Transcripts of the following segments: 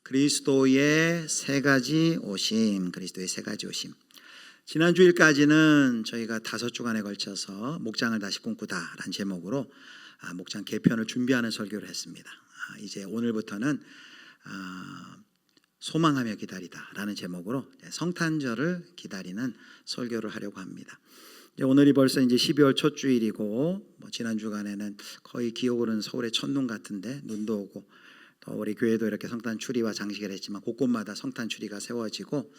그리스도의 세 가지 오심, 그리스도의 세 가지 오심. 지난 주일까지는 저희가 5주간에 걸쳐서 목장을 다시 꿈꾸다라는 제목으로 목장 개편을 준비하는 설교를 했습니다. 이제 오늘부터는 소망하며 기다리다라는 제목으로 성탄절을 기다리는 설교를 하려고 합니다. 오늘이 벌써 이제 12월 첫 주일이고, 지난 주간에는 거의 기억으로는 서울의 첫눈 같은데 눈도 오고, 또 우리 교회도 이렇게 성탄 추리와 장식을 했지만 곳곳마다 성탄 추리가 세워지고,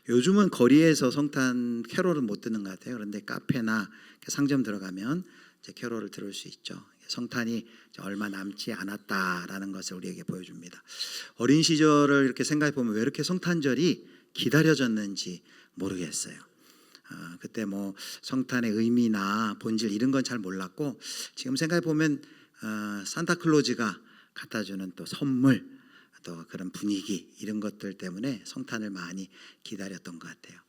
요즘은 거리에서 성탄 캐롤은 못 듣는 것 같아요. 그런데 카페나 상점 들어가면 이제 캐롤을 들을 수 있죠. 성탄이 얼마 남지 않았다라는 것을 우리에게 보여줍니다. 어린 시절을 이렇게 생각해 보면 왜 이렇게 성탄절이 기다려졌는지 모르겠어요. 그때 성탄의 의미나 본질 이런 건 잘 몰랐고, 지금 생각해 보면 산타클로즈가 갖다주는 또 선물, 또 그런 분위기 이런 것들 때문에 성탄을 많이 기다렸던 것 같아요.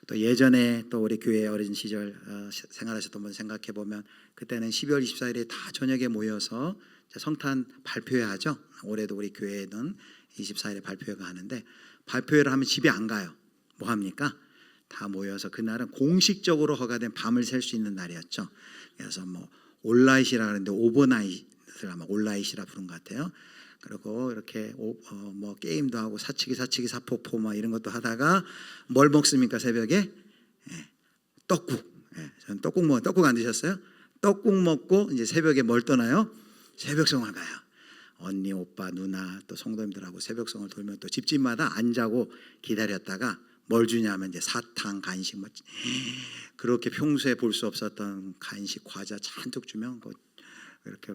또 예전에 또 우리 교회 어린 시절 생활하셨던 분 생각해 보면, 그때는 12월 24일에 다 저녁에 모여서 성탄 발표회 하죠. 올해도 우리 교회는 24일에 발표회가 하는데, 발표회를 하면 집에 안 가요. 뭐 합니까? 다 모여서 그날은 공식적으로 허가된 밤을 샐 수 있는 날이었죠. 그래서 올라잇이라 하는데 오버나잇을 아마 올라잇이라 부른 것 같아요. 그리고 이렇게 게임도 하고 사치기 사포포 이런 것도 하다가 뭘 먹습니까? 새벽에 떡국. 저는 떡국 안 드셨어요? 떡국 먹고 이제 새벽에 뭘 떠나요? 새벽성을 가요. 언니, 오빠, 누나 또 성도님들하고 새벽성을 돌면 또 집집마다 안 자고 기다렸다가 뭘 주냐면 이제 사탕, 간식 그렇게 평소에 볼 수 없었던 간식, 과자 잔뜩 주면 이렇게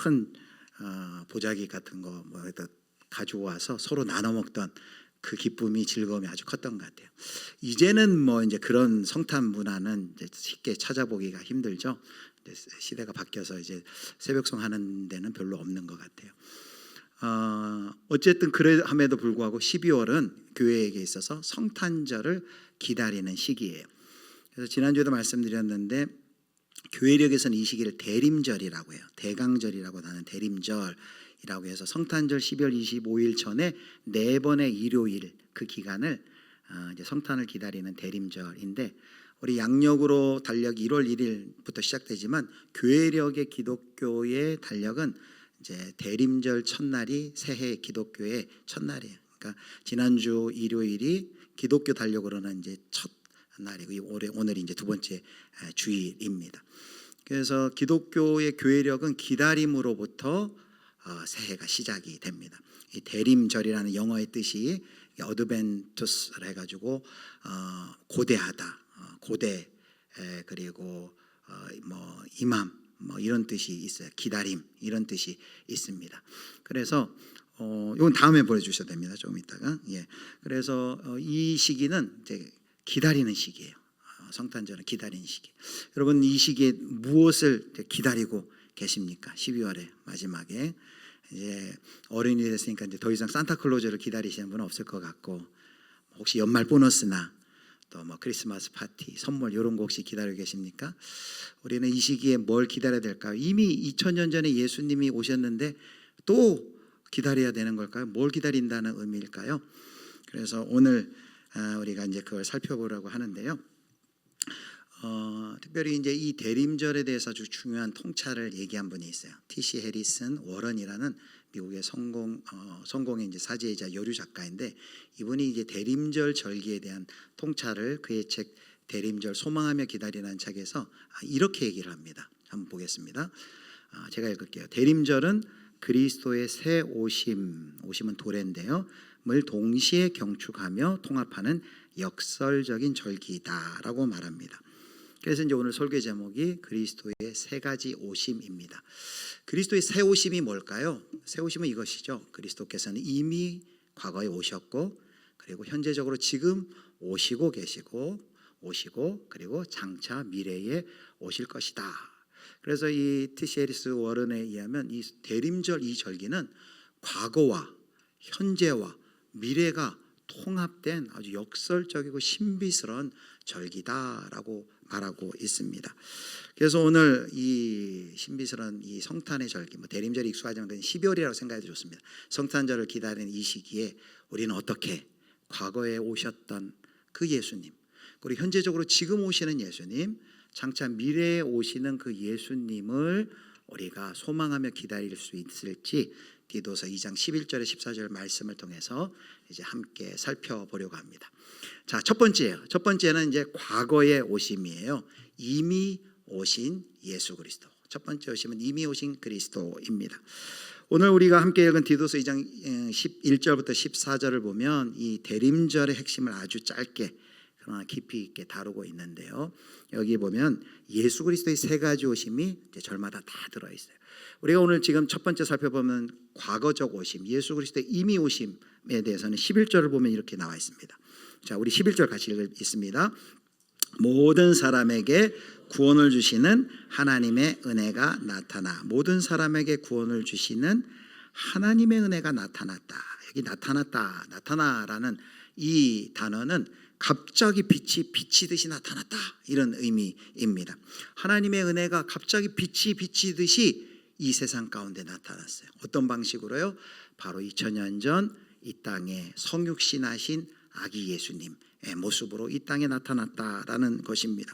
큰 보자기 같은 거 가지고 와서 서로 나눠 먹던 그 기쁨이, 즐거움이 아주 컸던 것 같아요. 이제는 이제 그런 성탄 문화는 이제 쉽게 찾아보기가 힘들죠. 시대가 바뀌어서 이제 새벽성 하는 데는 별로 없는 것 같아요. 어쨌든 그럼에도 불구하고 12월은 교회에게 있어서 성탄절을 기다리는 시기예요. 그래서 지난주에도 말씀드렸는데, 교회력에서는 이 시기를 대림절이라고 해요. 대강절이라고 하는 대림절이라고 해서 성탄절 12월 25일 전에 4번의 일요일, 그 기간을 이제 성탄을 기다리는 대림절인데, 우리 양력으로 달력이 1월 1일부터 시작되지만 교회력의 기독교의 달력은 이제 대림절 첫날이 새해 기독교의 첫날이에요. 그러니까 지난주 일요일이 기독교 달력으로는 이제 첫 날이고, 오늘이 이제 두 번째 주일입니다. 그래서 기독교의 교회력은 기다림으로부터 새해가 시작이 됩니다. 이 대림절이라는 영어의 뜻이 어드벤투스를 해가지고 고대하다, 고대, 그리고 이맘 이런 뜻이 있어요. 기다림 이런 뜻이 있습니다. 그래서 이건 다음에 보여주셔도 됩니다. 조금 있다가. 그래서 이 시기는 이제 기다리는 시기예요. 성탄절은 기다리는 시기. 여러분, 이 시기에 무엇을 기다리고 계십니까? 12월의 마지막에 이제 어른이 됐으니까 이제 더 이상 산타클로즈를 기다리시는 분은 없을 것 같고, 혹시 연말 보너스나 또 크리스마스 파티, 선물 이런 거 혹시 기다리고 계십니까? 우리는 이 시기에 뭘 기다려야 될까요? 이미 2000년 전에 예수님이 오셨는데 또 기다려야 되는 걸까요? 뭘 기다린다는 의미일까요? 그래서 오늘 우리가 이제 그걸 살펴보려고 하는데요. 특별히 이제 이 대림절에 대해서 아주 중요한 통찰을 얘기한 분이 있어요. T.C. 해리슨 워런이라는 미국의 성공의 이제 사제이자 여류 작가인데, 이분이 이제 대림절 절기에 대한 통찰을 그의 책 대림절 소망하며 기다리는 책에서 이렇게 얘기를 합니다. 한번 보겠습니다. 제가 읽을게요. 대림절은 그리스도의 새 오심은 도래인데요, 을 동시에 경축하며 통합하는 역설적인 절기다라고 말합니다. 그래서 이제 오늘 설교 제목이 그리스도의 세 가지 오심입니다. 그리스도의 새 오심이 뭘까요? 새 오심은 이것이죠. 그리스도께서는 이미 과거에 오셨고, 그리고 현재적으로 지금 오시고 계시고, 그리고 장차 미래에 오실 것이다. 그래서 이 T.C. 해리스 워런에 의하면 이 대림절 이 절기는 과거와 현재와 미래가 통합된 아주 역설적이고 신비스러운 절기다라고 말하고 있습니다. 그래서 오늘 이 신비스러운 이 성탄의 절기, 대림절이 익숙하지만 그건 12월이라고 생각해도 좋습니다. 성탄절을 기다리는 이 시기에 우리는 어떻게 과거에 오셨던 그 예수님, 그리고 현재적으로 지금 오시는 예수님, 장차 미래에 오시는 그 예수님을 우리가 소망하며 기다릴 수 있을지 디도서 2장 11절에 14절 말씀을 통해서 이제 함께 살펴보려고 합니다. 자, 첫 번째는 이제 과거의 오심이에요. 이미 오신 예수 그리스도. 첫 번째 오심은 이미 오신 그리스도입니다. 오늘 우리가 함께 읽은 디도서 2장 11절부터 14절을 보면 이 대림절의 핵심을 아주 짧게 그러나 깊이 있게 다루고 있는데요. 여기 보면 예수 그리스도의 세 가지 오심이 이제 절마다 다 들어있어요. 우리가 오늘 지금 첫 번째 살펴보면 과거적 오심, 예수 그리스도의 이미 오심에 대해서는 11절을 보면 이렇게 나와 있습니다. 자, 우리 11절 같이 읽습니다. 모든 사람에게 구원을 주시는 하나님의 은혜가 나타나. 모든 사람에게 구원을 주시는 하나님의 은혜가 나타났다. 여기 나타나라는 이 단어는 갑자기 빛이 비치듯이 나타났다, 이런 의미입니다. 하나님의 은혜가 갑자기 빛이 비치듯이 이 세상 가운데 나타났어요. 어떤 방식으로요? 바로 2000년 전 이 땅에 성육신하신 아기 예수님의 모습으로 이 땅에 나타났다라는 것입니다.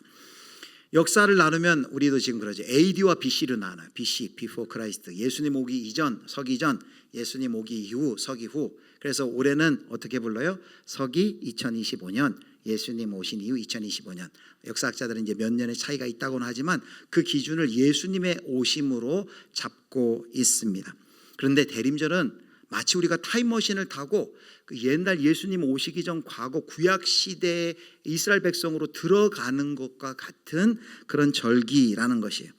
역사를 나누면 우리도 지금 그러죠. AD와 BC로 나눠요. BC, Before Christ. 예수님 오기 이전, 서기 전, 예수님 오기 이후, 서기 후. 그래서 올해는 어떻게 불러요? 서기 2025년, 예수님 오신 이후 2025년. 역사학자들은 이제 몇 년의 차이가 있다고는 하지만 그 기준을 예수님의 오심으로 잡고 있습니다. 그런데 대림절은 마치 우리가 타임머신을 타고 그 옛날 예수님 오시기 전 과거 구약 시대의 이스라엘 백성으로 들어가는 것과 같은 그런 절기라는 것이에요.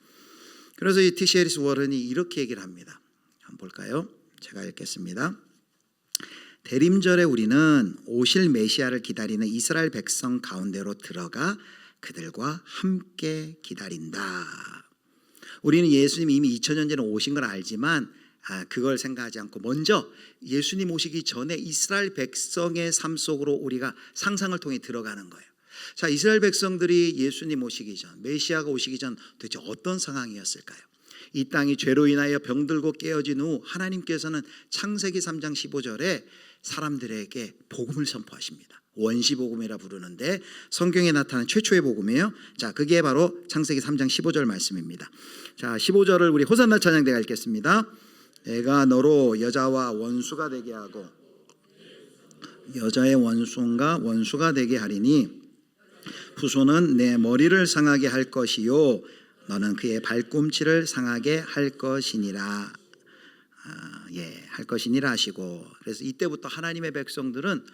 그래서 이 T.C. 해리스 워런이 이렇게 얘기를 합니다. 한번 볼까요? 제가 읽겠습니다. 대림절에 우리는 오실 메시아를 기다리는 이스라엘 백성 가운데로 들어가 그들과 함께 기다린다. 우리는 예수님이 이미 2000년 전에 오신 걸 알지만 그걸 생각하지 않고 먼저 예수님 오시기 전에 이스라엘 백성의 삶 속으로 우리가 상상을 통해 들어가는 거예요. 자, 이스라엘 백성들이 예수님 오시기 전, 메시아가 오시기 전 도대체 어떤 상황이었을까요? 이 땅이 죄로 인하여 병들고 깨어진 후 하나님께서는 창세기 3장 15절에 사람들에게 복음을 선포하십니다. 원시복음이라 부르는데 성경에 나타난 최초의 복음이에요. 자, 그게 바로 창세기 3장 15절 말씀입니다. 자, 15절을 우리 호산나 찬양대가 읽겠습니다. 내가 너로 여자와 원수가 되게 하고 여자의 원수가 되게 하리니 후손은 내 머리를 상하게 할 것이요 너는 그의 발꿈치를 상하게 할 것이니라. 할 것이니라 하시고, 그래서 이때부터 하나님의 백성들은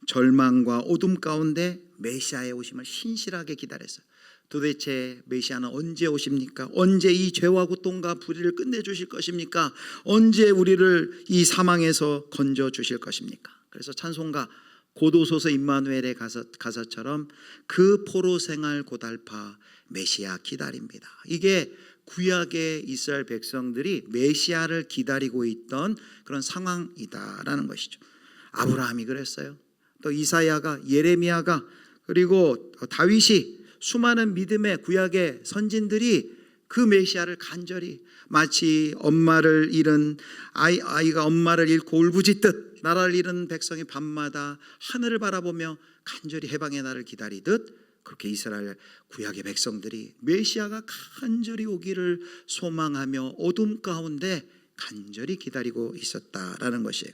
절망과 어둠 가운데 메시아의 오심을 신실하게 기다렸어요. 도대체 메시아는 언제 오십니까? 언제 이 죄와 고통과 불의를 끝내주실 것입니까? 언제 우리를 이 사망에서 건져주실 것입니까? 그래서 찬송가 고도소서 임마누엘의 가사처럼 그 포로 생활 고달파 메시아 기다립니다. 이게 구약의 이스라엘 백성들이 메시아를 기다리고 있던 그런 상황이다라는 것이죠. 아브라함이 그랬어요. 또 이사야가, 예레미야가, 그리고 다윗이, 수많은 믿음의 구약의 선진들이 그 메시아를 간절히, 마치 엄마를 잃은 아이가 엄마를 잃고 울부짖듯 나라를 잃은 백성이 밤마다 하늘을 바라보며 간절히 해방의 날을 기다리듯, 그렇게 이스라엘 구약의 백성들이 메시아가 간절히 오기를 소망하며 어둠 가운데 간절히 기다리고 있었다라는 것이에요.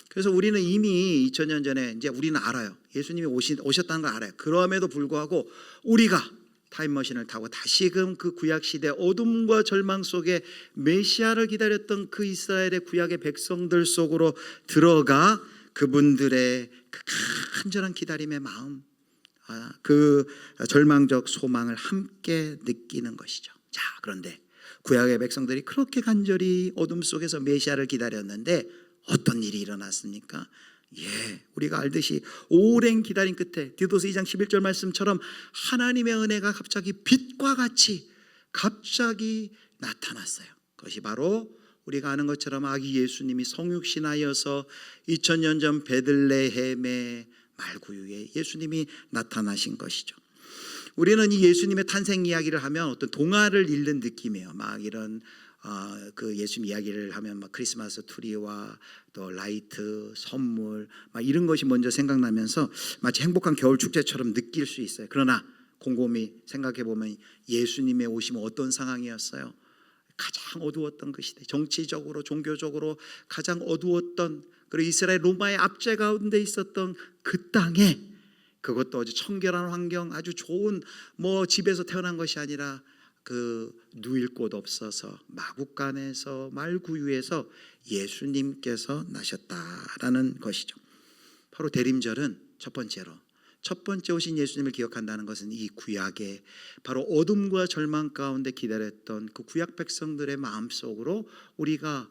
그래서 우리는 이미 2000년 전에 이제 우리는 알아요. 예수님이 오셨다는 걸 알아요. 그럼에도 불구하고 우리가 타임머신을 타고 다시금 그 구약시대 어둠과 절망 속에 메시아를 기다렸던 그 이스라엘의 구약의 백성들 속으로 들어가 그분들의 그 간절한 기다림의 마음, 그 절망적 소망을 함께 느끼는 것이죠. 자, 그런데 구약의 백성들이 그렇게 간절히 어둠 속에서 메시아를 기다렸는데 어떤 일이 일어났습니까? 우리가 알듯이 오랜 기다림 끝에 디도서 2장 11절 말씀처럼 하나님의 은혜가 갑자기 빛과 같이 갑자기 나타났어요. 그것이 바로 우리가 아는 것처럼 아기 예수님이 성육신하여서 2000년 전 베들레헴의 말구유에 예수님이 나타나신 것이죠. 우리는 이 예수님의 탄생 이야기를 하면 어떤 동화를 읽는 느낌이에요. 막 이런 그 예수님 이야기를 하면 막 크리스마스 트리와 또 라이트, 선물 막 이런 것이 먼저 생각나면서 마치 행복한 겨울 축제처럼 느낄 수 있어요. 그러나 곰곰이 생각해 보면 예수님의 오심은 어떤 상황이었어요? 가장 어두웠던 그 시대, 정치적으로 종교적으로 가장 어두웠던, 그리고 이스라엘 로마의 압제 가운데 있었던 그 땅에, 그것도 아주 청결한 환경, 아주 좋은 뭐 집에서 태어난 것이 아니라 그 누일 곳 없어서 마국간에서 말구유에서 예수님께서 나셨다라는 것이죠. 바로 대림절은 첫 번째 오신 예수님을 기억한다는 것은 이 구약의 바로 어둠과 절망 가운데 기다렸던 그 구약 백성들의 마음속으로 우리가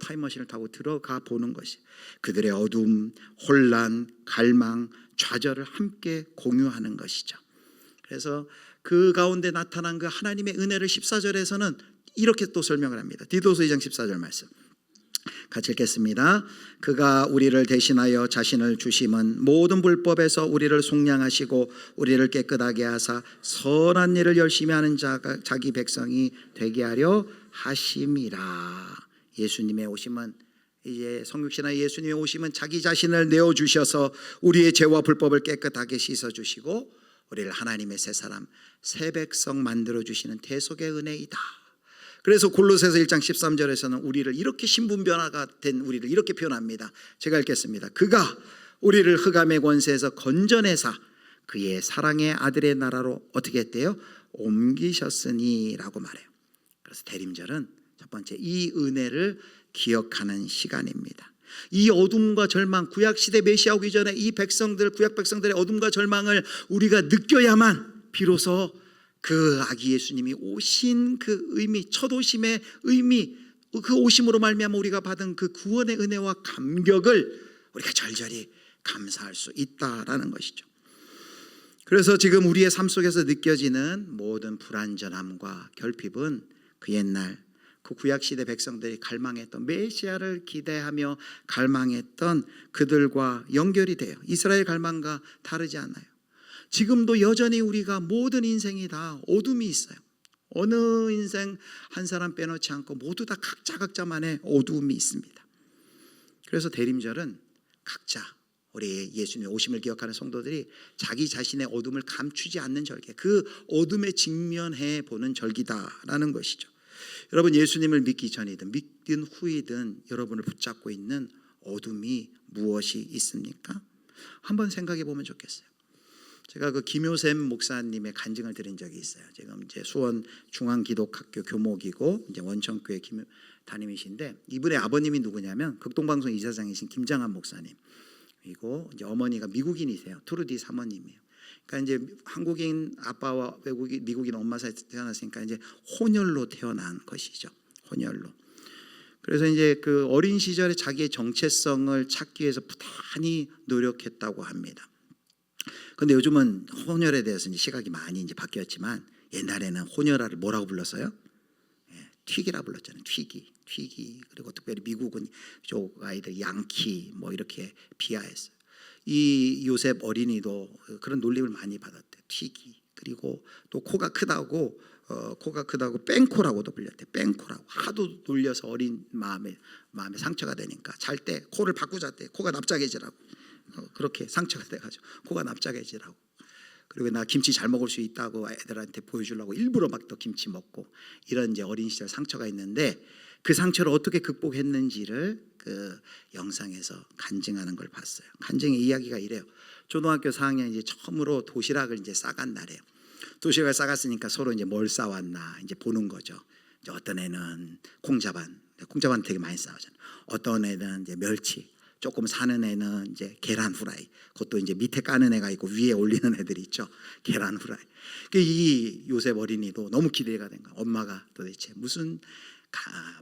타임머신을 타고 들어가 보는 것이, 그들의 어둠, 혼란, 갈망, 좌절을 함께 공유하는 것이죠. 그래서 그 가운데 나타난 그 하나님의 은혜를 14절에서는 이렇게 또 설명을 합니다. 디도서 2장 14절 말씀 같이 읽겠습니다. 그가 우리를 대신하여 자신을 주심은 모든 불법에서 우리를 속량하시고 우리를 깨끗하게 하사 선한 일을 열심히 하는 자기 백성이 되게 하려 하심이라. 예수님의 오심은, 이제 성육신의 예수님의 오심은 자기 자신을 내어주셔서 우리의 죄와 불법을 깨끗하게 씻어주시고 우리를 하나님의 새 사람, 새 백성 만들어주시는 대속의 은혜이다. 그래서 골로새서 1장 13절에서는 우리를 이렇게 신분변화가 된 우리를 이렇게 표현합니다. 제가 읽겠습니다. 그가 우리를 흑암의 권세에서 건져내사 그의 사랑의 아들의 나라로 어떻게 했대요? 옮기셨으니 라고 말해요. 그래서 대림절은 첫 번째 이 은혜를 기억하는 시간입니다. 이 어둠과 절망, 구약시대 메시아 오기 전에 이 백성들, 구약 백성들의 어둠과 절망을 우리가 느껴야만 비로소 그 아기 예수님이 오신 그 의미, 첫 오심의 의미, 그 오심으로 말미암아 우리가 받은 그 구원의 은혜와 감격을 우리가 절절히 감사할 수 있다라는 것이죠. 그래서 지금 우리의 삶 속에서 느껴지는 모든 불안전함과 결핍은 그 옛날 그 구약시대 백성들이 갈망했던, 메시아를 기대하며 갈망했던 그들과 연결이 돼요. 이스라엘 갈망과 다르지 않아요. 지금도 여전히 우리가 모든 인생이 다 어둠이 있어요. 어느 인생 한 사람 빼놓지 않고 모두 다 각자만의 어둠이 있습니다. 그래서 대림절은 각자 우리 예수님의 오심을 기억하는 성도들이 자기 자신의 어둠을 감추지 않는 절기, 그 어둠에 직면해 보는 절기다라는 것이죠. 여러분, 예수님을 믿기 전이든 믿든 후이든 여러분을 붙잡고 있는 어둠이 무엇이 있습니까? 한번 생각해 보면 좋겠어요. 제가 그 김효샘 목사님의 간증을 드린 적이 있어요. 지금 이제 수원 중앙기독학교 교목이고 이제 원천교회 담임이신데, 이분의 아버님이 누구냐면 극동방송 이사장이신 김장한 목사님이고, 이제 어머니가 미국인이세요. 투르디 사모님이에요. 그러니까 이제 한국인 아빠와 미국인 엄마 사이에 태어났으니까 이제 혼혈로 태어난 것이죠. 혼혈로. 그래서 이제 그 어린 시절에 자기의 정체성을 찾기 위해서 부단히 노력했다고 합니다. 근데 요즘은 혼혈에 대해서 이제 시각이 많이 이제 바뀌었지만, 옛날에는 혼혈아를 뭐라고 불렀어요? 튀기라 불렀잖아요. 튀기. 그리고 특별히 미국은 쪽 아이들 양키 뭐 이렇게 비하했어요. 이 요셉 어린이도 그런 놀림을 많이 받았대. 튀기. 그리고 또 코가 크다고 뺑코라고도 불렸대. 뺑코라고. 하도 놀려서 어린 마음에 상처가 되니까 잘 때 코를 바꾸자대. 코가 납작해지라고. 그렇게 상처가 돼가지고 코가 납작해지라고. 그리고 나 김치 잘 먹을 수 있다고 애들한테 보여주려고 일부러 막 또 김치 먹고, 이런 이제 어린 시절 상처가 있는데, 그 상처를 어떻게 극복했는지를 그 영상에서 간증하는 걸 봤어요. 간증의 이야기가 이래요. 초등학교 4학년 이제 처음으로 도시락을 이제 싸간 날이에요. 도시락을 싸갔으니까 서로 이제 뭘 싸왔나 이제 보는 거죠. 이제 어떤 애는 콩자반 되게 많이 싸우잖아요. 어떤 애는 이제 멸치, 조금 사는 애는 이제 계란 후라이. 그것도 이제 밑에 까는 애가 있고 위에 올리는 애들이 있죠. 계란 후라이. 이 요셉 어린이도 너무 기대가 된 거야. 엄마가 도대체 무슨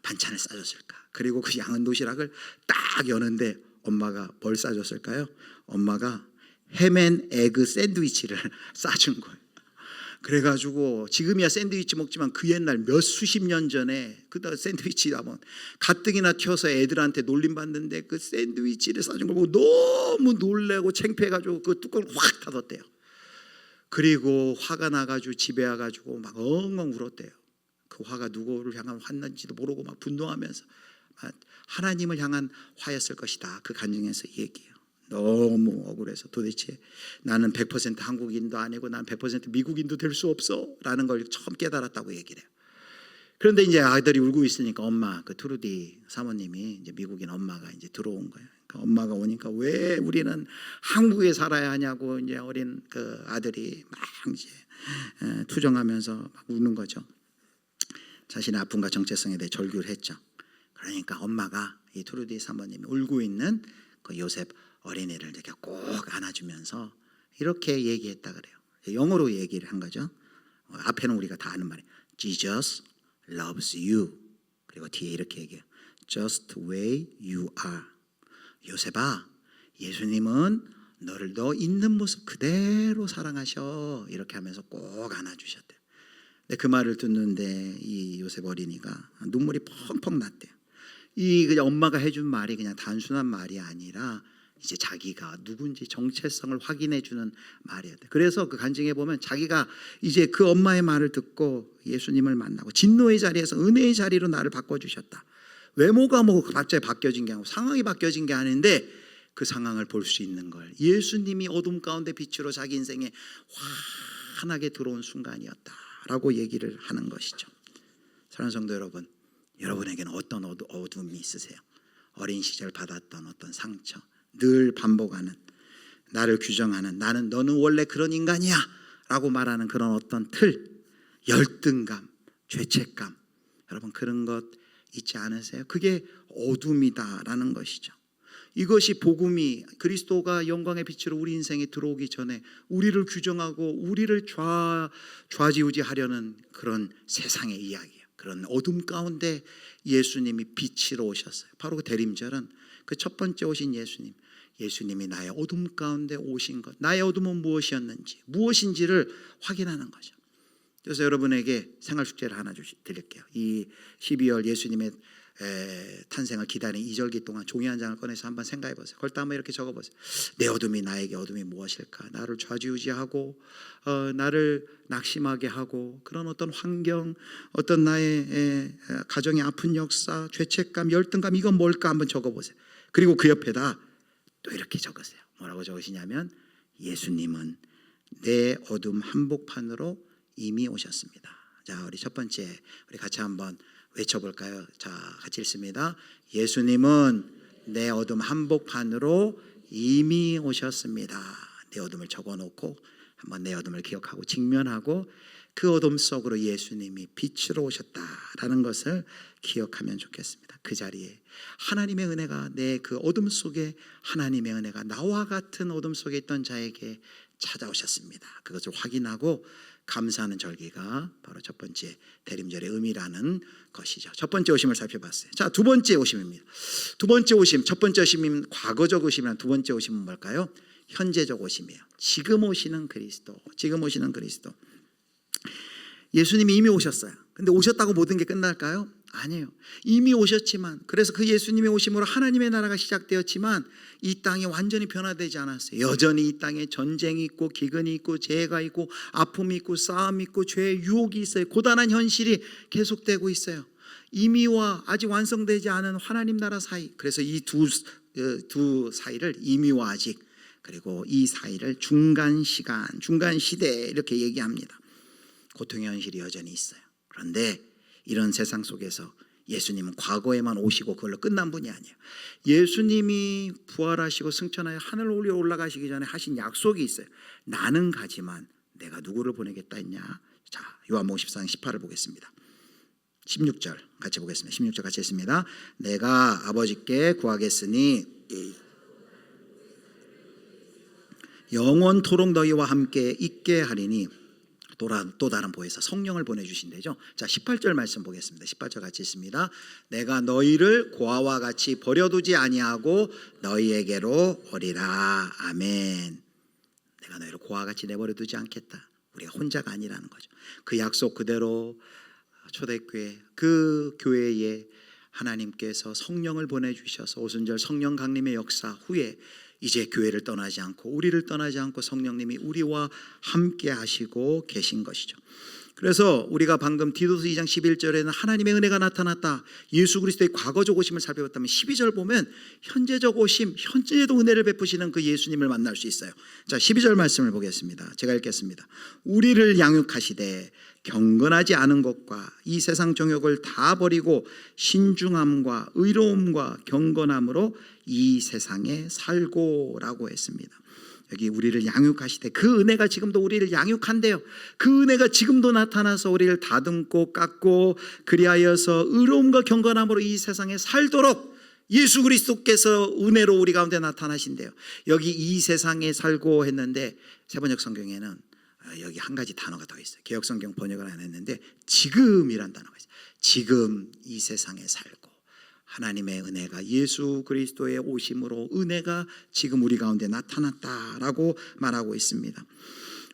반찬을 싸줬을까? 그리고 그 양은 도시락을 딱 여는데 엄마가 뭘 싸줬을까요? 엄마가 햄앤 에그 샌드위치를 싸준 거예요. 그래가지고 지금이야 샌드위치 먹지만 그 옛날 몇 수십 년 전에 그 샌드위치 하면 가뜩이나 튀어서 애들한테 놀림받는데 그 샌드위치를 싸준 걸 보고 너무 놀래고 창피해가지고 그 뚜껑을 확 닫았대요. 그리고 화가 나가지고 집에 와가지고 막 엉엉 울었대요. 그 화가 누구를 향한 화인지도 모르고 막 분노하면서 하나님을 향한 화였을 것이다. 그 간증에서 얘기해요. 너무 억울해서 도대체 나는 100% 한국인도 아니고 난 100% 미국인도 될 수 없어 라는 걸 처음 깨달았다고 얘기를 해요. 그런데 이제 아이들이 울고 있으니까 엄마, 그 트루디 사모님이 이제 미국인 엄마가 이제 들어온 거예요. 그 엄마가 오니까 왜 우리는 한국에 살아야 하냐고 이제 어린 그 아들이 막 이제 투정하면서 막 우는 거죠. 자신의 아픔과 정체성에 대해 절규를 했죠. 그러니까 엄마가 이 트루디 사모님이 울고 있는 그 요셉 어린이를 이렇게 꼭 안아주면서 이렇게 얘기했다 그래요. 영어로 얘기를 한 거죠. 앞에는 우리가 다 아는 말이에요. Jesus loves you. 그리고 뒤에 이렇게 얘기해요. Just the way you are. 요셉아, 예수님은 너를 너 있는 모습 그대로 사랑하셔. 이렇게 하면서 꼭 안아주셨대요. 근데 그 말을 듣는데 이 요셉 어린이가 눈물이 펑펑 났대요. 이 그냥 엄마가 해준 말이 그냥 단순한 말이 아니라 이제 자기가 누군지 정체성을 확인해 주는 말이었대. 그래서 그 간증에 보면 자기가 이제 그 엄마의 말을 듣고 예수님을 만나고 진노의 자리에서 은혜의 자리로 나를 바꿔주셨다. 외모가 뭐 갑자기 바뀌어진 게 아니고 상황이 바뀌어진 게 아닌데 그 상황을 볼 수 있는 걸 예수님이 어둠 가운데 빛으로 자기 인생에 환하게 들어온 순간이었다라고 얘기를 하는 것이죠. 사랑하는 성도 여러분, 여러분에게는 어떤 어둠이 있으세요? 어린 시절 받았던 어떤 상처, 늘 반복하는, 나를 규정하는, 너는 원래 그런 인간이야 라고 말하는 그런 어떤 틀, 열등감, 죄책감, 여러분 그런 것 있지 않으세요? 그게 어둠이다라는 것이죠. 이것이 복음이 그리스도가 영광의 빛으로 우리 인생에 들어오기 전에 우리를 규정하고 우리를 좌지우지하려는 그런 세상의 이야기예요. 그런 어둠 가운데 예수님이 빛으로 오셨어요. 바로 그 대림절은 그 첫 번째 오신 예수님이 나의 어둠 가운데 오신 것, 나의 어둠은 무엇이었는지, 무엇인지를 확인하는 거죠. 그래서 여러분에게 생활 숙제를 하나 드릴게요. 이 12월 예수님의 탄생을 기다린 2절기 동안 종이 한 장을 꺼내서 한번 생각해 보세요. 그걸 또 한번 이렇게 적어 보세요. 내 어둠이 나에게 어둠이 무엇일까? 나를 좌지우지하고 나를 낙심하게 하고 그런 어떤 환경, 어떤 나의 가정의 아픈 역사, 죄책감, 열등감, 이건 뭘까 한번 적어 보세요. 그리고 그 옆에다 또 이렇게 적으세요. 뭐라고 적으시냐면 예수님은 내 어둠 한복판으로 이미 오셨습니다. 자, 우리 첫 번째 우리 같이 한번 외쳐볼까요? 자, 같이 읽습니다. 예수님은 내 어둠 한복판으로 이미 오셨습니다. 내 어둠을 적어놓고 한번 내 어둠을 기억하고 직면하고 그 어둠 속으로 예수님이 빛으로 오셨다라는 것을 기억하면 좋겠습니다. 그 자리에 하나님의 은혜가 내 그 어둠 속에 하나님의 은혜가 나와 같은 어둠 속에 있던 자에게 찾아오셨습니다. 그것을 확인하고 감사하는 절기가 바로 첫 번째 대림절의 의미라는 것이죠. 첫 번째 오심을 살펴봤어요. 자, 두 번째 오심입니다. 두 번째 오심, 첫 번째 오심은 과거적 오심이란 두 번째 오심은 뭘까요? 현재적 오심이에요. 지금 오시는 그리스도. 지금 오시는 그리스도. 예수님이 이미 오셨어요. 근데 오셨다고 모든 게 끝날까요? 아니에요. 이미 오셨지만, 그래서 그 예수님의 오심으로 하나님의 나라가 시작되었지만 이 땅이 완전히 변화되지 않았어요. 여전히 이 땅에 전쟁이 있고 기근이 있고 재해가 있고 아픔이 있고 싸움이 있고 죄의 유혹이 있어요. 고단한 현실이 계속되고 있어요. 이미와 아직 완성되지 않은 하나님 나라 사이, 그래서 이 두 사이를 이미와 아직, 그리고 이 사이를 중간 시간, 중간 시대 이렇게 얘기합니다. 고통의 현실이 여전히 있어요. 그런데 이런 세상 속에서 예수님은 과거에만 오시고 그걸로 끝난 분이 아니에요. 예수님이 부활하시고 승천하여 하늘로 올라가시기 전에 하신 약속이 있어요. 나는 가지만 내가 누구를 보내겠다 했냐. 자, 요한복음 14장 18을 보겠습니다. 16절 같이 보겠습니다. 16절 같이 했습니다. 내가 아버지께 구하겠으니 영원토록 너희와 함께 있게 하리니 또 다른 보혜사 성령을 보내주신대죠. 자, 18절 말씀 보겠습니다. 18절 같이 있습니다. 내가 너희를 고아와 같이 버려두지 아니하고 너희에게로 오리라. 아멘. 내가 너희를 고아와 같이 내버려두지 않겠다. 우리가 혼자가 아니라는 거죠. 그 약속 그대로 초대교회 그 교회에 하나님께서 성령을 보내주셔서 오순절 성령 강림의 역사 후에 이제 교회를 떠나지 않고 우리를 떠나지 않고 성령님이 우리와 함께 하시고 계신 것이죠. 그래서 우리가 방금 디도서 2장 11절에는 하나님의 은혜가 나타났다, 예수 그리스도의 과거적 오심을 살펴봤다면 12절 보면 현재적 오심, 현재도 은혜를 베푸시는 그 예수님을 만날 수 있어요. 자, 12절 말씀을 보겠습니다. 제가 읽겠습니다. 우리를 양육하시되 경건하지 않은 것과 이 세상 정욕을 다 버리고 신중함과 의로움과 경건함으로 이 세상에 살고라고 했습니다. 여기 우리를 양육하시되 그 은혜가 지금도 우리를 양육한대요. 그 은혜가 지금도 나타나서 우리를 다듬고 깎고 그리하여서 의로움과 경건함으로 이 세상에 살도록 예수 그리스도께서 은혜로 우리 가운데 나타나신대요. 여기 이 세상에 살고 했는데 세번역 성경에는 여기 한 가지 단어가 더 있어요. 개역성경 번역을 안 했는데 지금이란 단어가 있어요. 지금 이 세상에 살고 하나님의 은혜가 예수 그리스도의 오심으로 은혜가 지금 우리 가운데 나타났다라고 말하고 있습니다.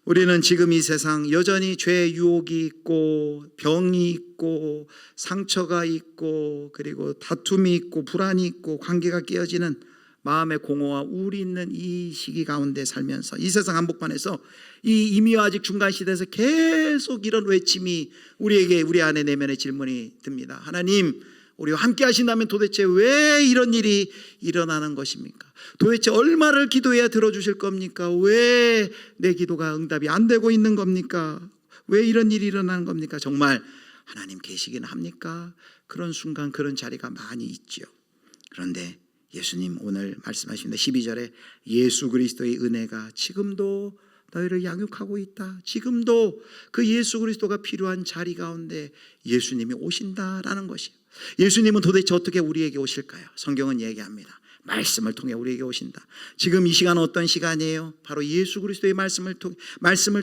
우리는 지금 이 세상 여전히 죄의 유혹이 있고 병이 있고 상처가 있고 그리고 다툼이 있고 불안이 있고 관계가 깨어지는 마음의 공허와 우울이 있는 이 시기 가운데 살면서 이 세상 한복판에서 이 이미와 아직 중간 시대에서 계속 이런 외침이 우리에게 우리 안에 내면의 질문이 듭니다. 하나님, 우리와 함께 하신다면 도대체 왜 이런 일이 일어나는 것입니까? 도대체 얼마를 기도해야 들어주실 겁니까? 왜 내 기도가 응답이 안 되고 있는 겁니까? 왜 이런 일이 일어나는 겁니까? 정말 하나님 계시긴 합니까? 그런 순간 그런 자리가 많이 있죠. 그런데 예수님 오늘 말씀하십니다. 12절에 예수 그리스도의 은혜가 지금도 너희를 양육하고 있다. 지금도 그 예수 그리스도가 필요한 자리 가운데 예수님이 오신다라는 것이에요. 예수님은 도대체 어떻게 우리에게 오실까요? 성경은 얘기합니다. 말씀을 통해 우리에게 오신다. 지금 이 시간은 어떤 시간이에요? 바로 예수 그리스도의 말씀을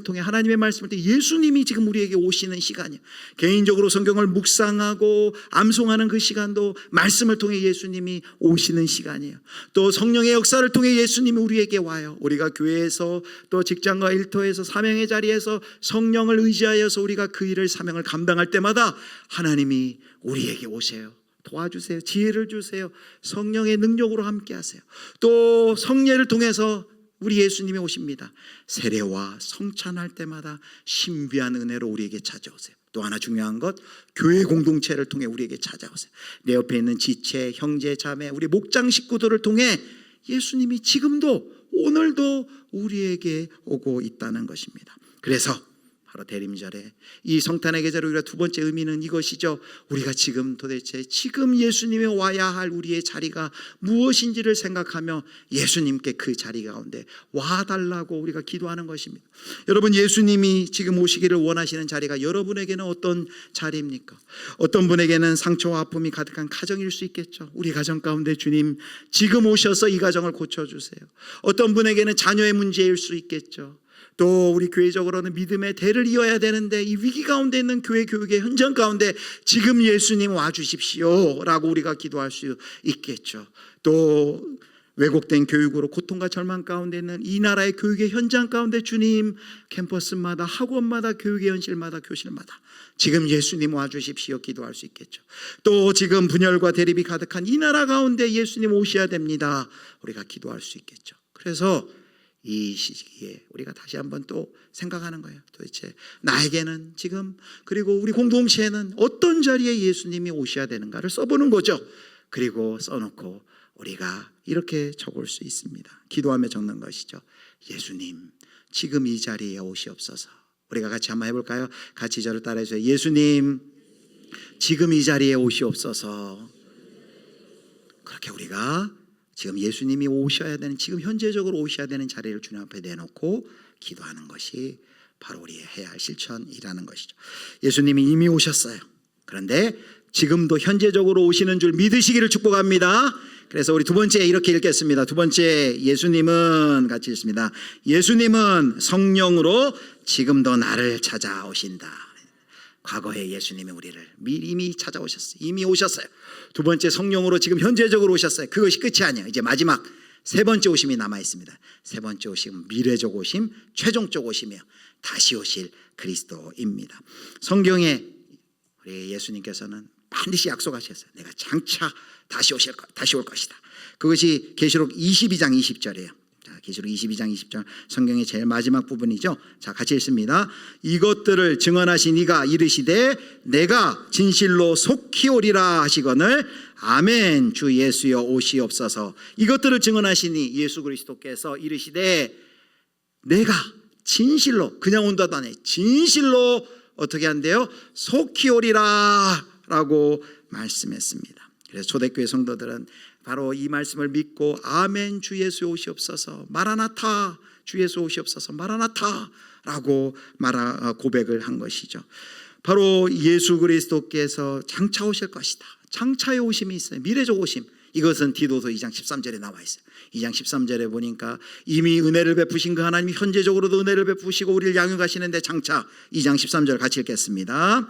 통해 하나님의 말씀을 통해 예수님이 지금 우리에게 오시는 시간이에요. 개인적으로 성경을 묵상하고 암송하는 그 시간도 말씀을 통해 예수님이 오시는 시간이에요. 또 성령의 역사를 통해 예수님이 우리에게 와요. 우리가 교회에서 또 직장과 일터에서 사명의 자리에서 성령을 의지하여서 우리가 그 일을 사명을 감당할 때마다 하나님이 우리에게 오세요. 도와주세요. 지혜를 주세요. 성령의 능력으로 함께 하세요. 또 성례를 통해서 우리 예수님이 오십니다. 세례와 성찬할 때마다 신비한 은혜로 우리에게 찾아오세요. 또 하나 중요한 것, 교회 공동체를 통해 우리에게 찾아오세요. 내 옆에 있는 지체, 형제, 자매, 우리 목장 식구들을 통해 예수님이 지금도 오늘도 우리에게 오고 있다는 것입니다. 그래서 바로 대림절에 이 성탄의 계절의 우리가 두 번째 의미는 이것이죠. 우리가 지금 도대체 지금 예수님이 와야 할 우리의 자리가 무엇인지를 생각하며 예수님께 그 자리 가운데 와달라고 우리가 기도하는 것입니다. 여러분, 예수님이 지금 오시기를 원하시는 자리가 여러분에게는 어떤 자리입니까? 어떤 분에게는 상처와 아픔이 가득한 가정일 수 있겠죠. 우리 가정 가운데 주님 지금 오셔서 이 가정을 고쳐주세요. 어떤 분에게는 자녀의 문제일 수 있겠죠. 또 우리 교회적으로는 믿음의 대를 이어야 되는데 이 위기 가운데 있는 교회 교육의 현장 가운데 지금 예수님 와주십시오 라고 우리가 기도할 수 있겠죠. 또 왜곡된 교육으로 고통과 절망 가운데 있는 이 나라의 교육의 현장 가운데 주님 캠퍼스마다 학원마다 교육의 현실마다 교실마다 지금 예수님 와주십시오 기도할 수 있겠죠. 또 지금 분열과 대립이 가득한 이 나라 가운데 예수님 오셔야 됩니다. 우리가 기도할 수 있겠죠. 그래서 이 시기에 우리가 다시 한번 또 생각하는 거예요. 도대체 나에게는 지금 그리고 우리 공동체에는 어떤 자리에 예수님이 오셔야 되는가를 써보는 거죠. 그리고 써놓고 우리가 이렇게 적을 수 있습니다. 기도하며 적는 것이죠. 예수님 지금 이 자리에 오시옵소서. 우리가 같이 한번 해볼까요? 같이 저를 따라해주세요. 예수님 지금 이 자리에 오시옵소서. 그렇게 우리가 지금 예수님이 오셔야 되는 지금 현재적으로 오셔야 되는 자리를 주님 앞에 내놓고 기도하는 것이 바로 우리의 해야 할 실천이라는 것이죠. 예수님이 이미 오셨어요. 그런데 지금도 현재적으로 오시는 줄 믿으시기를 축복합니다. 그래서 우리 두 번째 이렇게 읽겠습니다. 두 번째 예수님은 같이 읽습니다. 예수님은 성령으로 지금도 나를 찾아오신다. 과거에 예수님이 우리를 이미 찾아오셨어요. 이미 오셨어요. 두 번째 성령으로 지금 현재적으로 오셨어요. 그것이 끝이 아니에요. 이제 마지막 세 번째 오심이 남아 있습니다. 세 번째 오심은 미래적 오심, 최종적 오심이에요. 다시 오실 그리스도입니다. 성경에 우리 예수님께서는 반드시 약속하셨어요. 내가 장차 다시 올 것이다. 그것이 계시록 22장 20절이에요. 계시록 22장 20절 성경의 제일 마지막 부분이죠. 자, 같이 읽습니다. 이것들을 증언하신 이가 이르시되 내가 진실로 속히 오리라 하시거늘 아멘. 주 예수여 오시옵소서. 이것들을 증언하시니 예수 그리스도께서 이르시되 내가 진실로, 그냥 온다도 아니에요. 진실로 어떻게 한대요? 속히 오리라 라고 말씀했습니다. 그래서 초대교회 성도들은 바로 이 말씀을 믿고 아멘 주 예수 오시옵소서, 마라나타 주 예수 오시옵소서, 마라나타 라고 고백을 한 것이죠. 바로 예수 그리스도께서 장차 오실 것이다. 장차의 오심이 있어요. 미래적 오심. 이것은 디도서 2장 13절에 나와 있어요. 2장 13절에 보니까 이미 은혜를 베푸신 그 하나님이 현재적으로도 은혜를 베푸시고 우리를 양육하시는데 장차, 2장 13절 같이 읽겠습니다.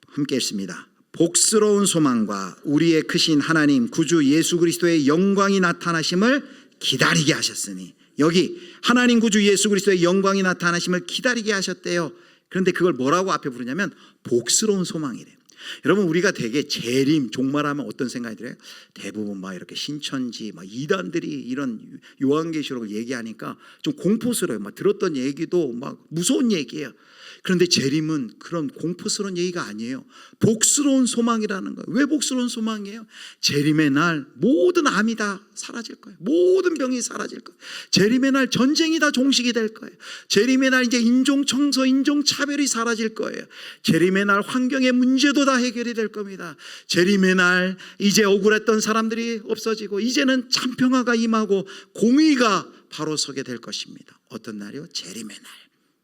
함께 읽습니다. 복스러운 소망과 우리의 크신 하나님 구주 예수 그리스도의 영광이 나타나심을 기다리게 하셨으니, 여기 하나님 구주 예수 그리스도의 영광이 나타나심을 기다리게 하셨대요. 그런데 그걸 뭐라고 앞에 부르냐면 복스러운 소망이래요. 여러분, 우리가 되게 재림, 종말하면 어떤 생각이 들어요? 대부분 막 이렇게 신천지, 막 이단들이 이런 요한계시록을 얘기하니까 좀 공포스러워요. 막 들었던 얘기도 막 무서운 얘기예요. 그런데 재림은 그런 공포스러운 얘기가 아니에요. 복스러운 소망이라는 거예요. 왜 복스러운 소망이에요? 재림의 날 모든 암이 다 사라질 거예요. 모든 병이 사라질 거예요. 재림의 날 전쟁이 다 종식이 될 거예요. 재림의 날 이제 인종청소, 인종차별이 사라질 거예요. 재림의 날 환경의 문제도 다 해결이 될 겁니다. 재림의 날 이제 억울했던 사람들이 없어지고 이제는 참평화가 임하고 공의가 바로 서게 될 것입니다. 어떤 날이요? 재림의 날.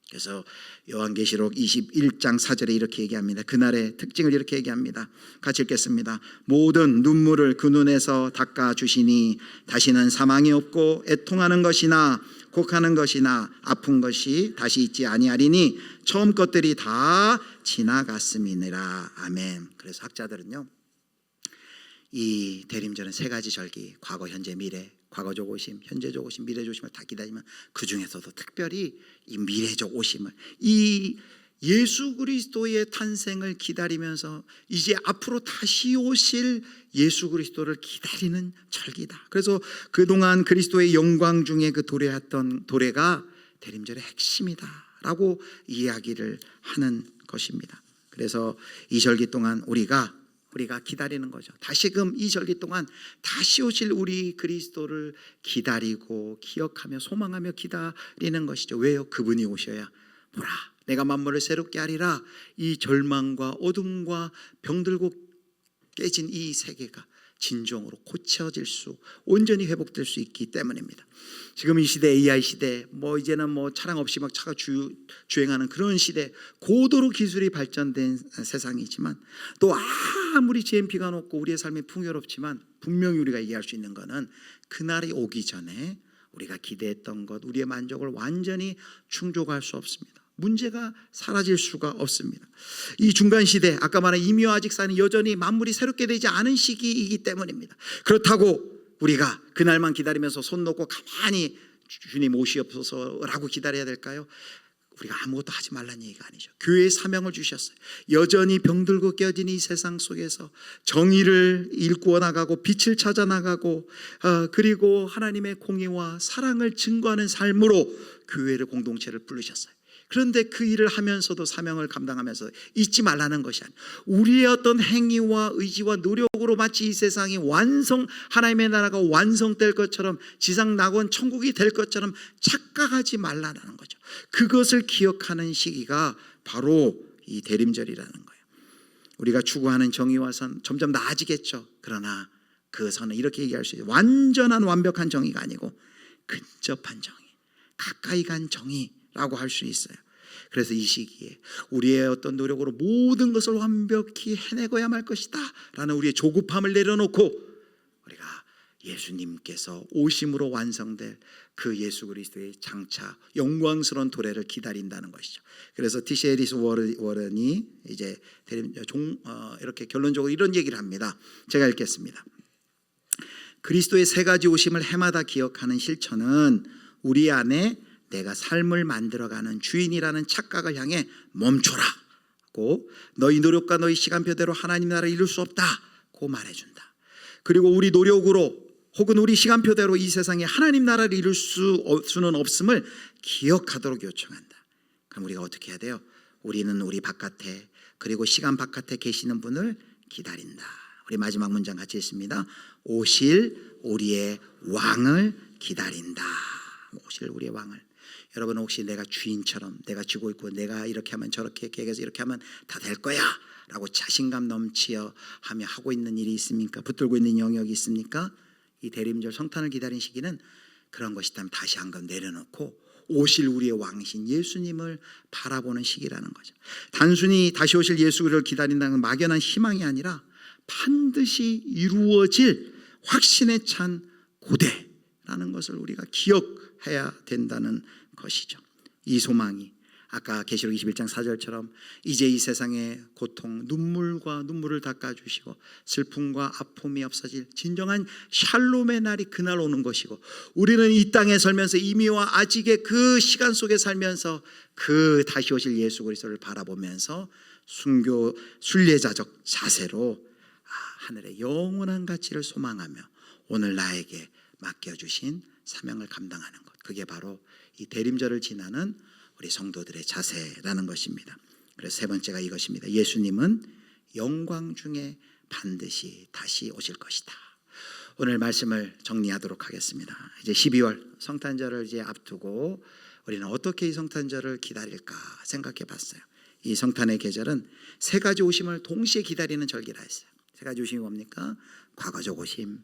그래서 요한계시록 21장 4절에 이렇게 얘기합니다. 그날의 특징을 이렇게 얘기합니다. 같이 읽겠습니다. 모든 눈물을 그 눈에서 닦아주시니 다시는 사망이 없고 애통하는 것이나 곡하는 것이나 아픈 것이 다시 있지 아니하리니 처음 것들이 다 지나갔음이니라. 아멘. 그래서 학자들은요, 이 대림절은 세 가지 절기, 과거, 현재, 미래, 과거적 오심, 현재적 오심, 미래적 오심을 다 기다리면 그 중에서도 특별히 이 미래적 오심을, 이 예수 그리스도의 탄생을 기다리면서 이제 앞으로 다시 오실 예수 그리스도를 기다리는 절기다. 그래서 그동안 그리스도의 영광 중에 그 도래했던 도래가 대림절의 핵심이다라고 이야기를 하는 것입니다. 그래서 이 절기 동안 우리가 기다리는 거죠. 다시금 이 절기 동안 다시 오실 우리 그리스도를 기다리고 기억하며 소망하며 기다리는 것이죠. 왜요? 그분이 오셔야 보라 내가 만물을 새롭게 하리라. 이 절망과 어둠과 병들고 깨진 이 세계가 진정으로 고쳐질 수, 온전히 회복될 수 있기 때문입니다. 지금 이 시대, AI 시대, 이제는 차량 없이 막 차가 주행하는 그런 시대, 고도로 기술이 발전된 세상이지만 또 아무리 GNP가 높고 우리의 삶이 풍요롭지만 분명히 우리가 얘기할 수 있는 것은 그날이 오기 전에 우리가 기대했던 것, 우리의 만족을 완전히 충족할 수 없습니다. 문제가 사라질 수가 없습니다. 이 중간 시대, 아까 말한 임요아직사는 여전히 만물이 새롭게 되지 않은 시기이기 때문입니다. 그렇다고 우리가 그날만 기다리면서 손 놓고 가만히 주님 오시옵소서라고 기다려야 될까요? 우리가 아무것도 하지 말라는 얘기가 아니죠. 교회의 사명을 주셨어요. 여전히 병들고 깨어진 이 세상 속에서 정의를 일구어 나가고 빛을 찾아 나가고 그리고 하나님의 공의와 사랑을 증거하는 삶으로 교회를, 공동체를 부르셨어요. 그런데 그 일을 하면서도 사명을 감당하면서 잊지 말라는 것이 아니에요. 우리의 어떤 행위와 의지와 노력으로 마치 이 세상이 하나님의 나라가 완성될 것처럼, 지상 낙원 천국이 될 것처럼 착각하지 말라는 거죠. 그것을 기억하는 시기가 바로 이 대림절이라는 거예요. 우리가 추구하는 정의와 선 점점 나아지겠죠. 그러나 그 선은 이렇게 얘기할 수 있어요. 완전한 완벽한 정의가 아니고 근접한 정의, 가까이 간 정의라고 할 수 있어요. 그래서 이 시기에 우리의 어떤 노력으로 모든 것을 완벽히 해내고야 말 것이다 라는 우리의 조급함을 내려놓고 우리가 예수님께서 오심으로 완성될 그 예수 그리스도의 장차 영광스러운 도래를 기다린다는 것이죠. 그래서 T.C. 해리스 워런이 이제 이렇게 결론적으로 이런 얘기를 합니다. 제가 읽겠습니다. 그리스도의 세 가지 오심을 해마다 기억하는 실천은 우리 안에 내가 삶을 만들어가는 주인이라는 착각을 향해 멈춰라고, 너희 노력과 너희 시간표대로 하나님 나라를 이룰 수 없다고 말해준다. 그리고 우리 노력으로 혹은 우리 시간표대로 이 세상에 하나님 나라를 이룰 수는 없음을 기억하도록 요청한다. 그럼 우리가 어떻게 해야 돼요? 우리는 우리 바깥에, 그리고 시간 바깥에 계시는 분을 기다린다. 우리 마지막 문장 같이 읽습니다. 오실 우리의 왕을 기다린다. 오실 우리의 왕을. 여러분, 혹시 내가 주인처럼 내가 쥐고 있고 내가 이렇게 하면 저렇게 계획해서 이렇게 하면 다 될 거야 라고 자신감 넘치어 하며 하고 있는 일이 있습니까? 붙들고 있는 영역이 있습니까? 이 대림절 성탄을 기다린 시기는 그런 것이 있다면 다시 한번 내려놓고 오실 우리의 왕이신 예수님을 바라보는 시기라는 거죠. 단순히 다시 오실 예수를 기다린다는 막연한 희망이 아니라 반드시 이루어질 확신에 찬 고대라는 것을 우리가 기억해야 된다는 것이죠. 이 소망이 아까 계시록 21장 4절처럼 이제 이 세상의 고통, 눈물과 눈물을 닦아주시고 슬픔과 아픔이 없어질 진정한 샬롬의 날이 그날 오는 것이고, 우리는 이 땅에 살면서 이미와 아직의 그 시간 속에 살면서 그 다시 오실 예수 그리스도를 바라보면서 순례자적 자세로 하늘의 영원한 가치를 소망하며 오늘 나에게 맡겨주신 사명을 감당하는 것, 그게 바로 이 대림절을 지나는 우리 성도들의 자세라는 것입니다. 그래서 세 번째가 이것입니다. 예수님은 영광 중에 반드시 다시 오실 것이다. 오늘 말씀을 정리하도록 하겠습니다. 이제 12월 성탄절을 이제 앞두고 우리는 어떻게 이 성탄절을 기다릴까 생각해 봤어요. 이 성탄의 계절은 세 가지 오심을 동시에 기다리는 절기라 했어요. 세 가지 오심이 뭡니까? 과거적 오심,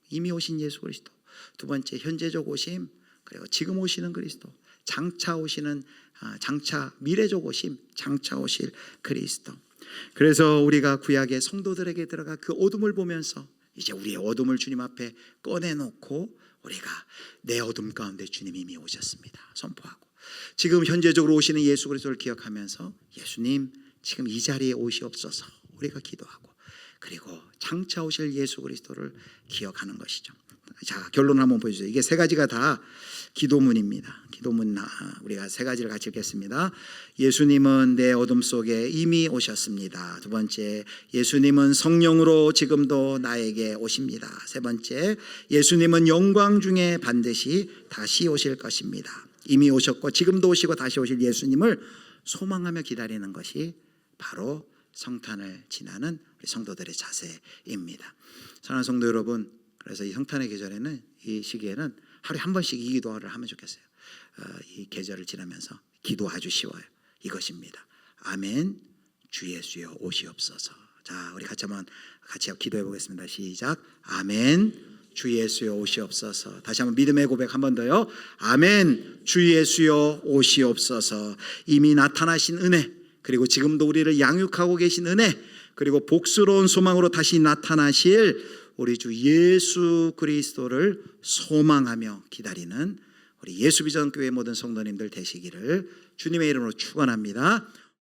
이미 오신 예수 그리스도. 두 번째 현재적 오심, 그리고 지금 오시는 그리스도. 장차 오시는 장차 미래적 오심, 장차 오실 그리스도. 그래서 우리가 구약의 성도들에게 들어가 그 어둠을 보면서 이제 우리의 어둠을 주님 앞에 꺼내놓고 우리가 내 어둠 가운데 주님이 이미 오셨습니다 선포하고, 지금 현재적으로 오시는 예수 그리스도를 기억하면서 예수님 지금 이 자리에 오시옵소서 우리가 기도하고, 그리고 장차 오실 예수 그리스도를 기억하는 것이죠. 자, 결론을 한번 보여주세요. 이게 세 가지가 다 기도문입니다. 기도문 우리가 세 가지를 같이 읽겠습니다. 예수님은 내 어둠 속에 이미 오셨습니다. 두 번째, 예수님은 성령으로 지금도 나에게 오십니다. 세 번째, 예수님은 영광 중에 반드시 다시 오실 것입니다. 이미 오셨고 지금도 오시고 다시 오실 예수님을 소망하며 기다리는 것이 바로 성탄을 지나는 우리 성도들의 자세입니다. 사랑하는 성도 여러분, 그래서 이 성탄의 계절에는, 이 시기에는 하루에 한 번씩 이 기도를 하면 좋겠어요. 이 계절을 지나면서 기도 아주 쉬워요. 이것입니다. 아멘, 주 예수여 오시옵소서. 자, 우리 같이 한번 기도해 보겠습니다. 시작. 아멘, 주 예수여 오시옵소서. 다시 한번 믿음의 고백 한 번 더요. 아멘, 주 예수여 오시옵소서. 이미 나타나신 은혜, 그리고 지금도 우리를 양육하고 계신 은혜, 그리고 복스러운 소망으로 다시 나타나실 우리 주 예수 그리스도를 소망하며 기다리는 우리 예수비전교회 모든 성도님들 되시기를 주님의 이름으로 축원합니다.